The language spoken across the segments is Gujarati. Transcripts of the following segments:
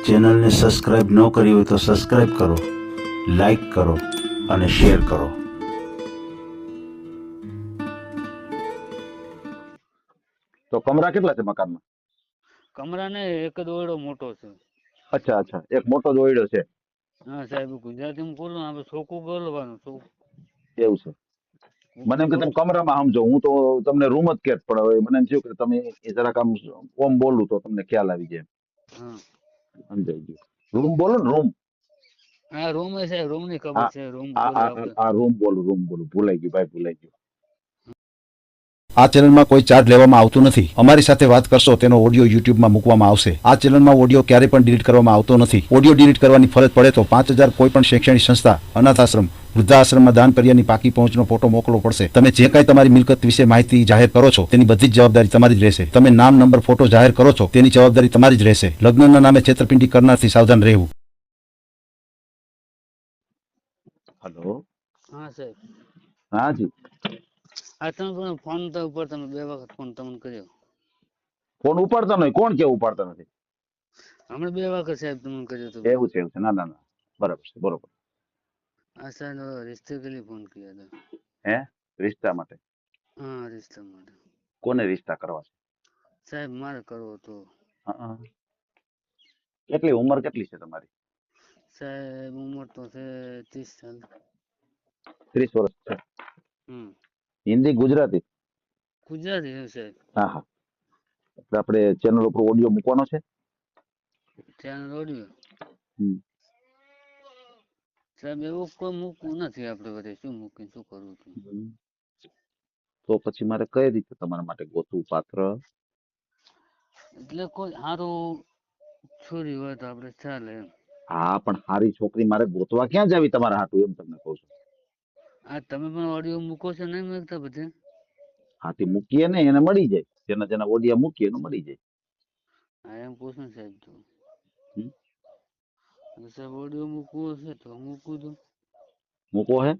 ચેનલને સબસ્ક્રાઇબ ન કરી હોય તો સબસ્ક્રાઇબ કરો, લાઈક કરો અને શેર કરો. તો કમરા કેટલા છે મકાનમાં? કમરાને એક જ ઓરડો મોટો છે. અચ્છા અચ્છા, એક મોટો જ ઓરડો છે. હા સાહેબ, ગુજરાતીમાં બોલો, આપણે ચોખ્ખું બોલવાનું. એવું છે. મને એમ કે તમે કમરામાં સમજો, હું તો તમને રૂમ જ કહેત, પણ હવે મને એમ થયું કે તમે એ જરાક આમ ઓમ બોલું તો તમને ખ્યાલ આવી જાય. હા, સમજાઈ ગયું. રૂમ બોલો ને, રૂમ. હા રૂમ છે, રૂમ ની ખબર છે. રૂમ આ બોલો આ આપણે. આ રૂમ બોલું. ભૂલાઈ ગયું ભાઈ, ભૂલાઈ ગયું. આ ચેનલમાં કોઈ ચાર્જ લેવામાં આવતું નથી. અમારી સાથે વાત કરશો તેનો ઓડિયો યુટ્યુબમાં મૂકવામાં આવશે. આ ચેનલમાં ઓડિયો ક્યારે પણ ડિલીટ કરવામાં આવતો નથી. ઓડિયો ડિલીટ કરવાની ફરજ પડે તો 5,000 કોઈ પણ શૈક્ષણિક સંસ્થા, અનાથ આશ્રમ, વૃદ્ધાશ્રમમાં દાન કર્યાની પાકી પહોંચનો ફોટો મોકલવો પડશે. તમે જે કાંઈ તમારી મિલકત વિશે માહિતી જાહેર કરો છો તેની બધી જ જવાબદારી તમારી જ રહેશે. તમે નામ, નંબર, ફોટો જાહેર કરો છો તેની જવાબદારી તમારી જ રહેશે. લગ્નના નામે છેતરપિંડી કરનારથી સાવધાન રહેવું. હલો. હા સાહેબ. હા જી. આ તમે ફોન તો ઉપર તમે 2 વખત ફોન તમને કર્યો. ફોન ઉપાડતા નહીં. કોણ કે ઉપાડતા નથી? હમણાં 2 વખત સાહેબ તમને કર્યો હતો. એવું છે, એવું છે. ના ના ના, બરાબર છે, બરોબર. આ સાહેબ રિશ્તે કે लिए ફોન किया था. હે? રિશ્તા માટે? હા, રિશ્તા માટે. કોને રિશ્તા કરવા છે? સાહેબ મારે કરવો હતો. હા. કેટલી ઉંમર કેટલી છે તમારી? સાહેબ ઉંમર તો છે 30 સાલ. 30 વર્ષ છે. હિન્દી, ગુજરાતી? ગુજરાતી છે સાહેબ. હા હા. એટલે આપણે ચેનલ ઉપર ઓડિયો મૂકવાનો છે. ચેનલ ઓડિયો હમ. સાહેબ એવું કોઈ મૂકવું નથી. આપણે બધે શું મૂકી, શું કરવું હતું? તો પછી મારે કઈ રીતે તમારા માટે ગોતવું પાત્ર? એટલે કોઈ સારું છોરી હોય તો આપણે ચાલે એમ. હા, પણ સારી છોકરી મારે ગોતવા ક્યાં જાવી તમારા હાટુ, એમ તમને કહું છું. આ તમે પણ ઓડિયો મૂકો છો નહીં મૂકતા બધે? હાથી મૂકીએ ને એને મળી જાય. જેના જેના ઓડિયા મૂકીએ એને મળી જાય. હા એમ પૂછું સાહેબ. તો હમ? સાહેબ ઓડિયો મૂકવો હશે તો મૂકવું તો. મૂકો હે?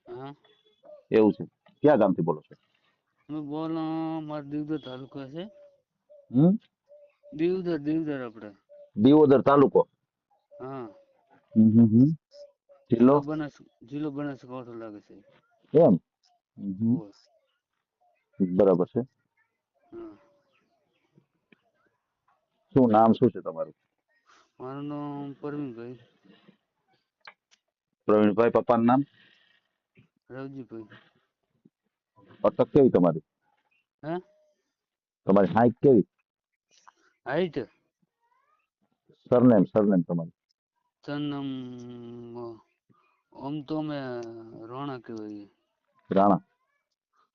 હા. એવું છે. ક્યાં ગામથી બોલો છો? અમે બોલો મારો દીવદર તાલુકો છે. દીવદર આપણે. દિયોદર તાલુકો? હા. જિલ્લો? જિલ્લો બનાસકાંઠો લાગે છે. એમ? બરાબર છે. હા. શું નામ શું છે તમારું? મારું નામ પરવીનભાઈ. પ્રવીણભાઈ. પપ્પાનું નામ? રવજીભાઈ. અટક કેવી તમારી? હે? તમારી હાઈટ કેવી? હાઈટ? સરનેમ તમારું? સરનામ આમ તો અમે રોણા કહેવાય. રાણા?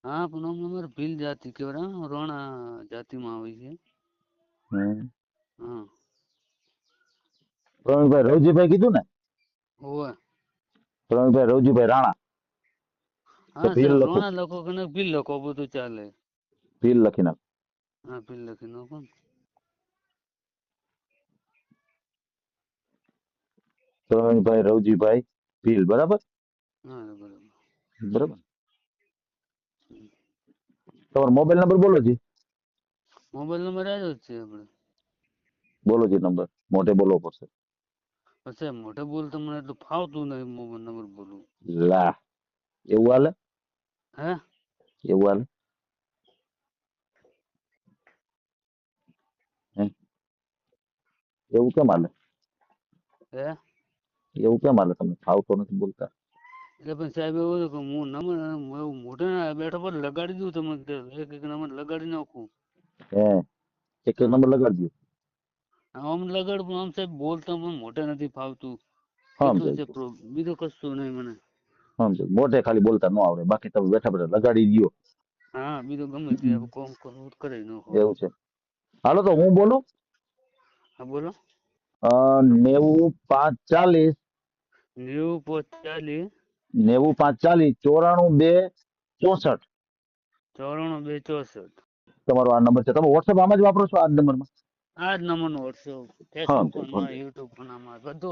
હા, પણ અમારે ભીલ જાતિ કહેવાય. રોણા જાતિમાં આવે છે. હા. પ્રવીણભાઈ રવજીભાઈ કીધું ને? હોવે. પ્રવીણભાઈ રવજીભાઈ રાણા? તો હા ભીલ સાહેબ, લખું? રોણા લખો કે ભીલ લખો, બધું ચાલે. ભીલ લખી નાખ. હા, ભીલ લખી નાખો. પ્રવીણભાઈ રવજીભાઈ ભીલ, બરાબર? હા બરાબર. બરાબર. તમારો મોબાઈલ નંબર બોલો જી. મોબાઈલ નંબર આવ્યો જ છે આપણે. બોલો જી નંબર. મોઢે બોલવો પડશે. પછી મોઢે બોલતો મને એટલું ફાવતું નહીં મોબાઈલ નંબર બોલવું. લા, એવું હાલે? હે? એવું હાલે? એવું કેમ હાલે? હે? એવું કેમ હાલે? તમને ફાવતો નથી બોલતા? એટલે પણ સાહેબ એવું કે હું નંબર એવું મોઢે બેઠા પર લગાડી દઉં તમે એક નંબર લગાડી નાખું. હે? એક નંબર લગાડી દો. આમ લગાડ પણ આમ સાહેબ બોલતા મને મોઢે નથી ફાવતું. એટલું સમજાય છે ગયું. બીજું કશું નહીં મને. સમજાય. મોઢે ખાલી બોલતા ન આવડે, બાકી તમે બેઠા બેઠા લગાડી દો. હા, બીજું ગમે તે કોમ કરવું કરી નાખો. એવું છે. હાલો તો હું બોલું. હા બોલો. 90 5 40. 90 5 40. 90 5 40 94 2 64. 94 2 64. તમારો આ નંબર છે. તમે વોટ્સએપ આમાં જ વાપરો છો? આ નંબરમાં? આ જ નંબરનો વોટ્સએપ, હા, ફેસબુક સમજાય. યુટ્યુબ બધું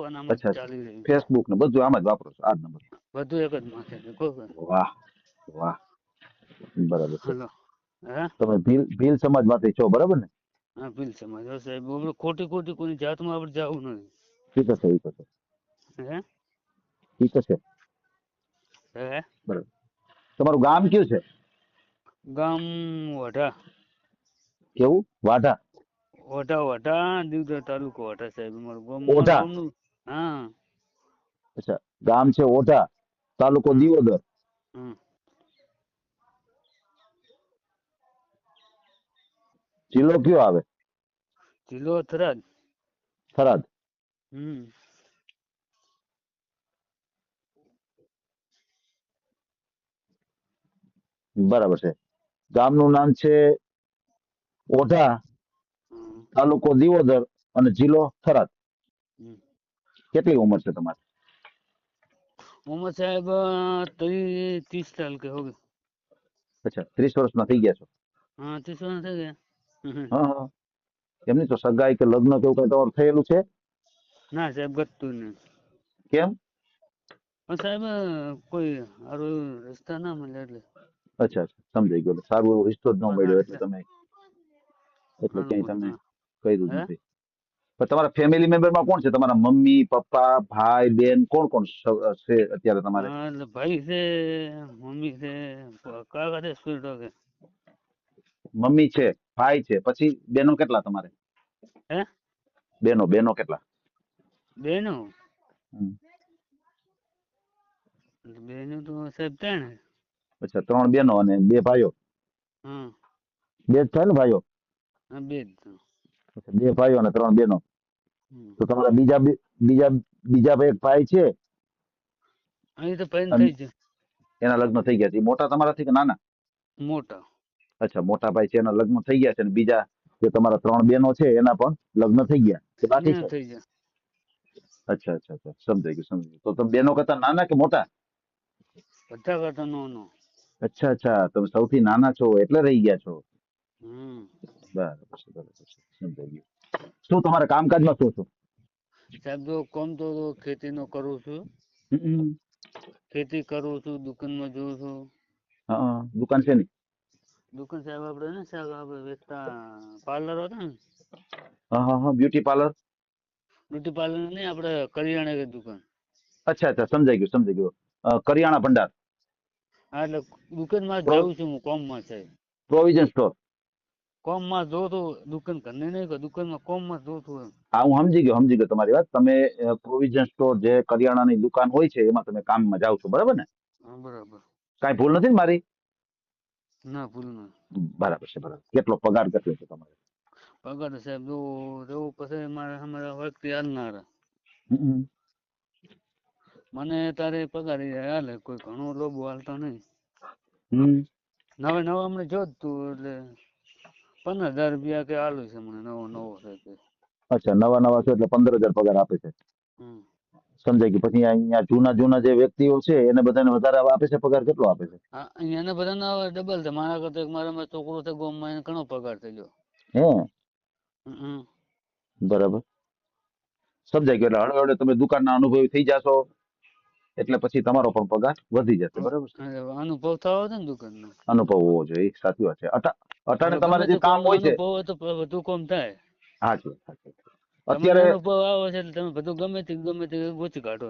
આનામ જ અચ્છા, ચાલી રહ્યું છે. ફેસબુક ને બધું આમાં જ વાપરો છો? આ જ નંબર? બધું એક જ માથે છે. વાહ વાહ, બરાબર છે. હલો. હે? તમે ભીલ સમાજ માંથી છો, બરાબર ને? હા ભીલ સમાજ હો સાહેબ આપણે ખોટી ખોટી કોઈની જાતમાં આપણે જવું નથી. ઠીક છે ઈ તો છે હે ઈ તો છે હે બરાબર. તમારું ગામ કયું છે? ગામ વઢા કેવું? વાઢા? વઢા વઢા દીવદર તાલુકો વઢા સાહેબ અમારું ગામ ઓઢા? ગામનું. હા અચ્છા, ગામ છે ઓઢા, તાલુકો હમ દિયોદર. હમ જિલ્લો કયો આવે? જિલ્લો થરાદ. થરાદ. હમ બરાબર છે. ગામનું નામ છે ઓઢા, હમ તાલુકો દિયોદર અને જિલ્લો થરાદ. હમ. કેટલી ઉંમર છે તમારી? ઉમર સાહેબ 30 સાલ કે हो गए. અચ્છા, 30 વર્ષના થઈ ગયા છો. हाँ 30 વર્ષ થઈ ગયા. હા હા. એમની તો સગાઈ કે લગ્ન કેવું કઈ તમારું થયેલું છે? ના સાહેબ ગતું નહીં. કેમ? પણ સાહેબ કોઈ સારું રસ્તા ના મળે એટલે. અચ્છા અચ્છા, સમજાઈ ગયો. એટલે સારું એવો રિશ્તો જ ન મળ્યો એટલે તમે એટલે ક્યાંય તમે અનુકૂળતા. કર્યું જ હે નથી. પણ તમારા ફેમિલી મેમ્બરમાં કોણ છે? તમારા મમ્મી, પપ્પા, ભાઈ, બેન કોણ કોણ છે અત્યારે તમારે? હા એટલે ભાઈ છે, મમ્મી છે, કાકા છે, સ્પીડ કે. મમ્મી છે, ભાઈ છે, પછી બેનો કેટલા તમારે? હે બેનો કેટલા? બેનો હમ. બેનો તો સાહેબ 3. અચ્છા, 3 બેનો અને 2 ભાઈઓ. હા 2 જ થાય ને ભાઈઓ? હા 2 જ તો. અચ્છા, 2 ભાઈઓ અને 3 બેનો. હમ. તો તમારા બીજા એક ભાઈ છે અહીં તો પૈન અને થઈ છે એના લગ્ન થઈ ગયા છે. એ મોટા તમારાથી કે નાના? મોટા. અચ્છા, મોટા ભાઈ છે એના લગ્ન થઈ ગયા છે અને બીજા જે તમારા 3 બેનો છે એના પણ લગ્ન થઈ ગયા કે બાકી ના છે? થઈ જાય. અચ્છા અચ્છા અચ્છા, સમજાઈ ગયું સમજાઈ ગયું. તો તમે બેનો કરતા નાના કે મોટા? બધા કરતા નો. અચ્છા અચ્છા, તમે સૌથી નાના છો એટલે રહી ગયા છો. હમ. બરાબર છે બરાબર છે, સમજાઈ ગયું. શું તમારા કામકાજમાં શું શું? સાહેબ જો કોમ તો ખેતી નો કરું છું. હમ. ખેતી કરું છું, દુકાનમાં જોઉં છું. હા, દુકાન છે ને? દુકાન સાહેબ આપણે ને સાહેબ આપણે વેચતા પાર્લર હતા ને. હા હા હા, બ્યુટી પાર્લર. બ્યુટી પાર્લર નહીં આપણે કરિયાણાની દુકાન. અચ્છા અચ્છા, સમજાઈ ગયું સમજાઈ ગયું. કરિયાણા ભંડાર. હા એટલે દુકાનમાં જાઉં છું હું કોમમાં સાહેબ. Provision store. કોમમાં જો તો દુકાન ઘરની નહીં કે દુકાનમાં કોમમાં જો છું એમ. હા, હું સમજી ગયો તમારી વાત. તમે પ્રોવિઝન સ્ટોર જે કરિયાણાની દુકાન હોય છે એમાં તમે કામમાં જાઓ છો, બરાબર ને? હા બરાબર. કાંઈ ભૂલ નથી ને મારી? ના ભૂલ ના. બરાબર છે બરાબર. કેટલો પગાર કેટલો છે તમારે? પગાર તો સાહેબ જો રહેવું પછી મારે અમારા વ્યક્તિ હાલનારા. હમ. મને તારે પગાર હાલે કોઈ ઘણો લોભ હાલતો નહીં. હમ. નવા અમને જોત તું એટલે 15,000 રૂપિયા કે હાલું છે મને નવો સાહેબ. અચ્છા, નવા છો એટલે 15,000 પગાર આપે છે. હમ. સમજાય ગયું. પછી અહીંયા જૂના જે વ્યક્તિઓ છે એને બધાને વધારે આપે છે પગાર? કેટલો આપે છે? હા અહીંયા બધાને ડબલ છે મારા કરતા એક મારા છોકરો છે ગોમમાં એને ઘણો પગાર થઈ ગયો. હે? હમ. બરાબર, સમજાઈ ગયું. એટલે હળવે તમે દુકાનના અનુભવી થઈ જાશો એટલે પછી તમારો પણ પગાર વધી જશે, બરાબર છે? અનુભવ થવો છે ને દુકાનનો. અનુભવ હોવો જોઈએ, સાચી વાત છે. અટાણે આપણે ગમે તમારે જે તે કામ હોય છે. અનુભવ હોય તો વધુ કોમ થાય. હાજી હાજી. તમને અત્યારે અનુભવ આવે છે એટલે તમે બધું ગમે તે ગોતી કાઢો.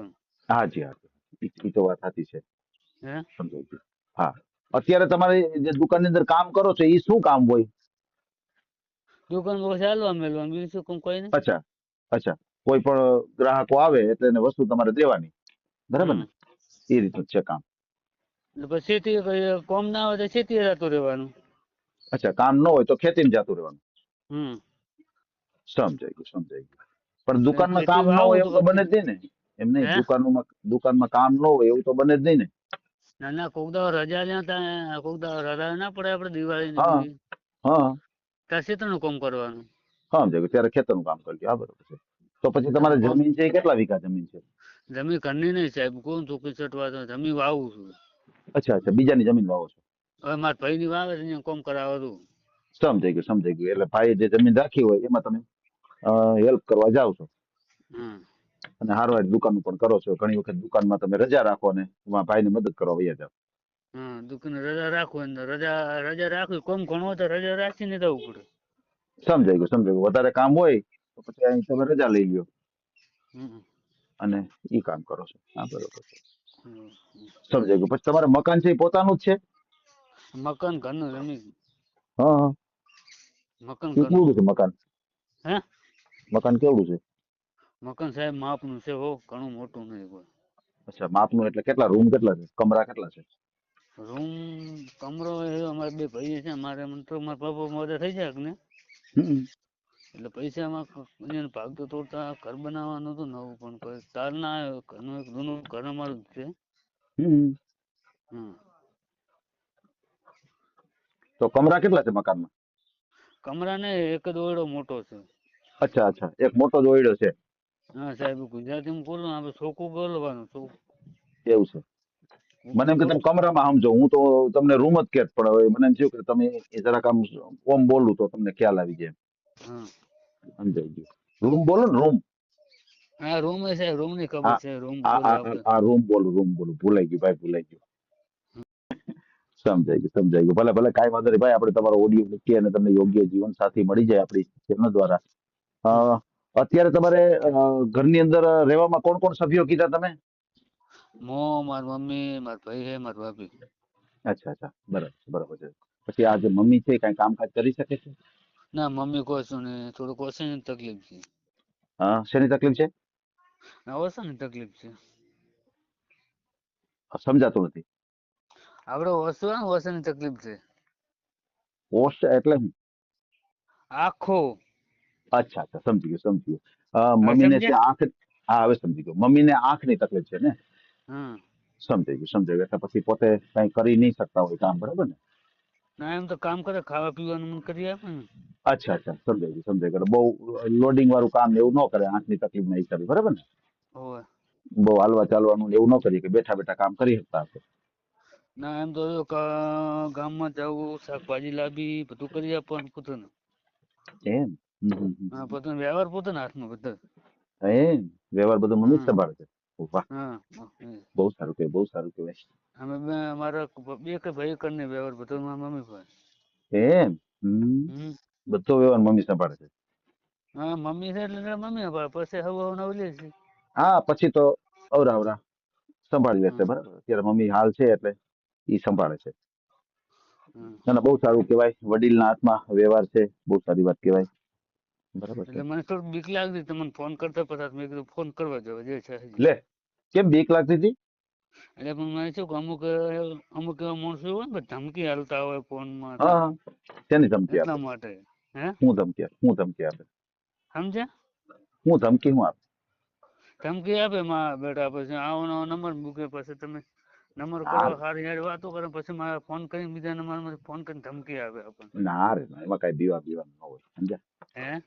હાજી હાજી, એ તો વાત સાચી છે. હે સમજાઈ ગયું. હા, અત્યારે તમારે જે દુકાનની અંદર કામ કરો છો એ શું કામ હોય? દુકાન પછી હાલવા મેળવા બીજું શું કામ કોઈ નહીં. અચ્છા અચ્છા, કોઈ પણ ગ્રાહકો આવે એટલે એને વસ્તુ તમારે દેવાની, બરાબર હમ ને? એ રીતનું છે કામ. એટલે પછી ખેતી કોમ ના આવે તો ખેતી જતું રહેવાનું. અચ્છા, કામ ન હોય તો ખેતીમાં જતું રહેવાનું. હમ. સમજાઈ ગયું. પણ એટલે દુકાનમાં ખેતી કામ ન વાવું હોય તો એવું તો બને પછી જ નહીં ને? એમ નહીં, હે દુકાનમાં કામ ન હોય એવું તો બને જ નહીં ને? ના કોક દાડો રજા લેતા કોક દાડો રજા ના પડે આપણે દિવાળી ને હા બીજી હા ત્યાં ખેતરનું કામ કરવાનું. સમજાઈ ગયું. ત્યારે ખેતરનું કામ કરજો. હા, બરોબર છે. તો પછી તમારે તમે કોમ જમીન છે એ કેટલા વીઘા જમીન છે? જમી ઘરની નહીં સાહેબ કોણ ચોખ્ખી ચટવા તો જમી વાવું છું. અચ્છા અચ્છા, બીજાની જમીન વાવો છો? હવે મારા ભાઈની વાવે છે અહીંયા કોમ કરાવવા દઉં. સમજાઈ ગયું. એટલે ભાઈએ જે જમીન રાખી હોય એમાં તમે હેલ્પ કરવા જાઓ છો હમ. અને હારવાર દુકાનનું પણ કરો છો. ઘણી વખત દુકાનમાં તમે રજા રાખો ને એમાં ભાઈને મદદ કરવા વયા જાઓ. હા દુકાને રજા રાખો રજા રાખવી કોમ ઘણો તો રજા રાખીને જવું પડે. સમજાઈ ગયું. વધારે કામ હોય તો પછી અહીં તમે રજા લઈ લ્યો હમ. અને ઈ કામ કરો છો. હા, બરોબર છે. હમ. સમજાઈ ગયું. પછી તમારે મકાન છે એ પોતાનું જ છે? મકાન ઘરનું જમીન. હા હા. મકાન ઈ ઘરનું. કેવડું છે મકાન? હે મકાન કેવડું છે? મકાન સાહેબ માપનું છે હો, ઘણું મોટું નહીં કોઈ. અચ્છા, માપનું એટલે કેટલા રૂમ કેટલા છે? કમરા કેટલા છે? રૂમ કમરો એ અમારે બે ભાઈ છે, મારે મને તો મારા પપ્પા મોડે થઈ જાય ને હમ. એટલે પૈસામાં એને ભાગ તો તોડતા ઘર બનાવવાનું હતું નવું, પણ કોઈ તાર ના આવ્યો. ઘરનું એક જૂનું ઘર અમારું જ છે. હમ. હમ. તો કમરા કેટલા છે મકાનમાં? કમરા ને એક જ ઓરડો મોટો છે. અચ્છા અચ્છા, એક મોટો જ ઓયડો છે. હા સાહેબ, ગુજરાતીમાં બોલો આપણે ચોખ્ખું બોલવાનું. એવું છે. મને એમ કે તમે કમરામાં સમજો, હું તો તમને રૂમ જ કહેત, પણ હવે મને એમ થયું કે તમે એ જરાક આમ ઓમ બોલું તો તમને ખ્યાલ આવી જાય. હા સમજાઈ ગયું. રૂમ બોલો ને, રૂમ. હા રૂમ છે, રૂમ ની ખબર આ છે. રૂમ આ બોલો આ આપણે. આ રૂમ બોલું. ભૂલાઈ ગયું ભાઈ, ભૂલાઈ ગયું. સમજાઈ ગયું. ભલે ભલે, કાંઈ વાંધો નહીં ભાઈ. આપણે તમારો ઓડિયો મૂકીએ અને તમને યોગ્ય જીવન સાથી મળી જાય આપણી ચેનલ દ્વારા. અ, અત્યારે તમારે ઘરની અંદર રહેવામાં કોણ કોણ સભ્યો કીધા તમે? મારી મમ્મી, મારા ભાઈ છે, મારી ભાભી. અચ્છા, બરાબર છે. પછી આ જે મમ્મી છે કાંઈ કામકાજ કરી શકે છે? ના મમ્મી કોશું ને થોડુંક ઓછાની તકલીફ છે. હા, શેની તકલીફ છે? ના ઓછાની તકલીફ છે. સમજાતું નથી. આપડે ઓછાની તકલીફ છે. ઓશ એટલે હું? આખો. અચ્છા, સમજી ગયું. મમ્મીને છે સમજ્યા? આંખ. હા, હવે સમજી ગયો. મમ્મીને આંખની તકલીફ છે ને? હા સમજાઈ ગયું. એટલે પછી પોતે કઈ કરી નહીં શકતા હોય કામ, બરાબર ને? ના એમ તો કામ કરે, ખાવા પીવાનું મને કરી આપે ને. અચ્છા, સમજાઈ ગયું. બહુ લોડિંગ વાળું કામ એવું ન કરે આંખની તકલીફ ના હિસાબે, બરાબર ને? હોવે. બહુ હાલવા ચાલવાનું ને એવું ન કરીએ કે બેઠા બેઠા કામ કરી શકતા હશે. ના એમ તો ગામમાં જવું, શાકભાજી લાવી, બધું કરી આપવાનું પોતાનું. એમ. હા પોતાનો વ્યવહાર પોતાના હાથમાં બધા. એમ વ્યવહાર બધો મમ્મી જ હા સંભાળે છે. વાહ, હા. બહુ સારું કહેવાય. અમે મારા બે કે ભાઈ કરીને વ્યવહાર બધો મારા મમ્મી પાસે. એમ. હમ. બધો વ્યવહાર મમ્મી સંભાળે છે. હા મમ્મી છે એટલે મમ્મી પછી હવે નવલી છે. હા, પછી તો અવરા સંભાળી લેશે, હમ. બરાબર. અત્યારે મમ્મી હાલ છે એટલે ઈ સંભાળે છે. હમ. ના, બહુ સારું કહેવાય. વડીલના હાથમાં વ્યવહાર છે, બહુ સારી વાત કહેવાય. બરાબર છે. એટલે મને થોડું બીક લાગતી તમને ફોન કરતા પછી મેં કીધું ફોન કરવા જવા જે છે હજી. લે, કેમ બીક લાગતી હતી? એટલે પણ મને શું કે અમુક એવા માણસો હોય ને ધમકી હાલતા હોય ફોનમાં હા હા. શેની ધમકી એટલા આપે? માટે. હે હું ધમકી આપે? સમજ્યા? હું આપે? ધમકી આપે માં બેટા પછી આવો નવો નંબર મૂકે પછી તમે નંબર કરો ના સારી સારી વાતો કરો પછી મારે ફોન કરીને બીજા નંબર ફોન કરીને ધમકી આપે આપણને. ના, એમાં કઈ બીવા ન હોય, સમજ્યા?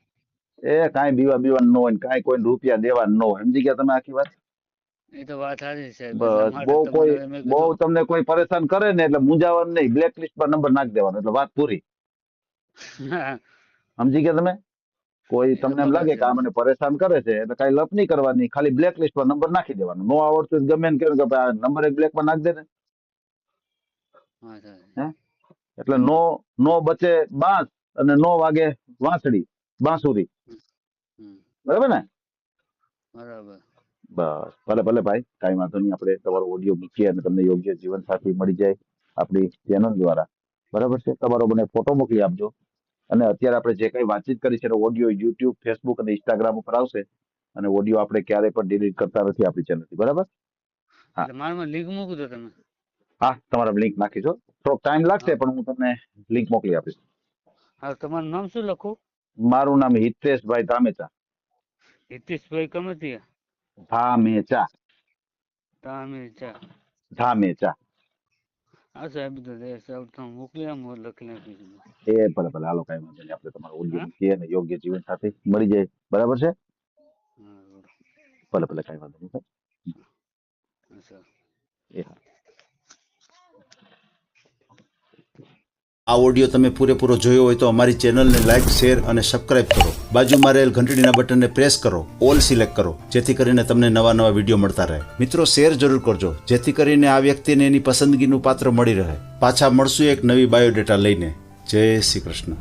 હે કાંઈ બીવા ન હોય ને કાંઈ કોઈ રૂપિયા દેવા ન હોય, સમજી ગયા તમે આખી વાત? એ તો વાત સાચી સાહેબ એટલા બસ, માટે તમને મેં બહુ કીધું. તમને કોઈ પરેશાન કરે ને એટલે મૂંઝાવાનું નહીં, બ્લેક લિસ્ટ પર નંબર નાખી દેવાનો એટલે વાત પૂરી. સમજી ગયા તમે? કોઈ એ તો તમને એમ ખબર લાગે છે કે આ મને પરેશાન કરે છે એટલે કઈ લપ નહીં કરવાની, ખાલી બ્લેક લિસ્ટ પર નંબર નાખી દેવાનો. નો આવડતું ગમે એમ કહ્યું કે ભાઈ આ નંબર એક બ્લેક માં નાખી દે ને. વાત સાચી. હે એટલે નો બચે બાંસ અને નો વાગે બાંસુરી, હમ. બરાબર ને? બરાબર. બસ, ભલે ભાઈ, કાંઈ વાંધો નહીં. આપણે તમારો ઓડિયો મૂકીએ અને તમને યોગ્ય જીવન સાથી મળી જાય આપણી ચેનલ દ્વારા, બરાબર છે? તમારો મને ફોટો મોકલી આપજો. અને અત્યારે આપણે જે કઈ વાતચીત કરી છે એનો ઓડિયો યુટ્યુબ, ફેસબુક અને ઇન્સ્ટાગ્રામ ઉપર આવશે. અને ઓડિયો આપણે ક્યારેય પણ ડિલીટ કરતા નથી આપણી ચેનલથી, બરાબર? હા એટલે મારામાં લિંક મૂકી દો તમે. હા, તમારા લિંક નાખીશો. થોડોક ટાઈમ લાગશે હા પણ હું તમને લિંક મોકલી આપીશ. હા તમારું નામ શું લખું? મારું નામ હિતેશભાઈ ધામેચા. હિતેશભાઈ કમતિયા. ધામેચા. ધામેચા. હા સાહેબ તો સાહેબ તમે મોકલી આમ લખી નાખીશું. ભલે હાલો, કાંઈ વાંધો નહીં. આપણે તમારો ઓડિયો હા મૂકીએ અને યોગ્ય જીવન સાથી મળી જાય, બરાબર છે? હા ભલે, કાંઈ વાંધો નહીં. સર. હા. આ ઓડિયો તમે પૂરેપૂરો જોયો હોય તો અમારી ચેનલને લાઇક, શેર અને સબસ્ક્રાઇબ કરો. બાજુમાં રહેલ ઘંટડીના બટનને પ્રેસ કરો, ઓલ સિલેક્ટ કરો, જેથી કરીને તમને નવા વિડીયો મળતા રહે. મિત્રો, શેર જરૂર કરજો, જેથી કરીને આ વ્યક્તિને એની પસંદગીનું પાત્ર મળી રહે. પાછા મળશું એક નવી બાયોડેટા લઈને. જય શ્રી કૃષ્ણ.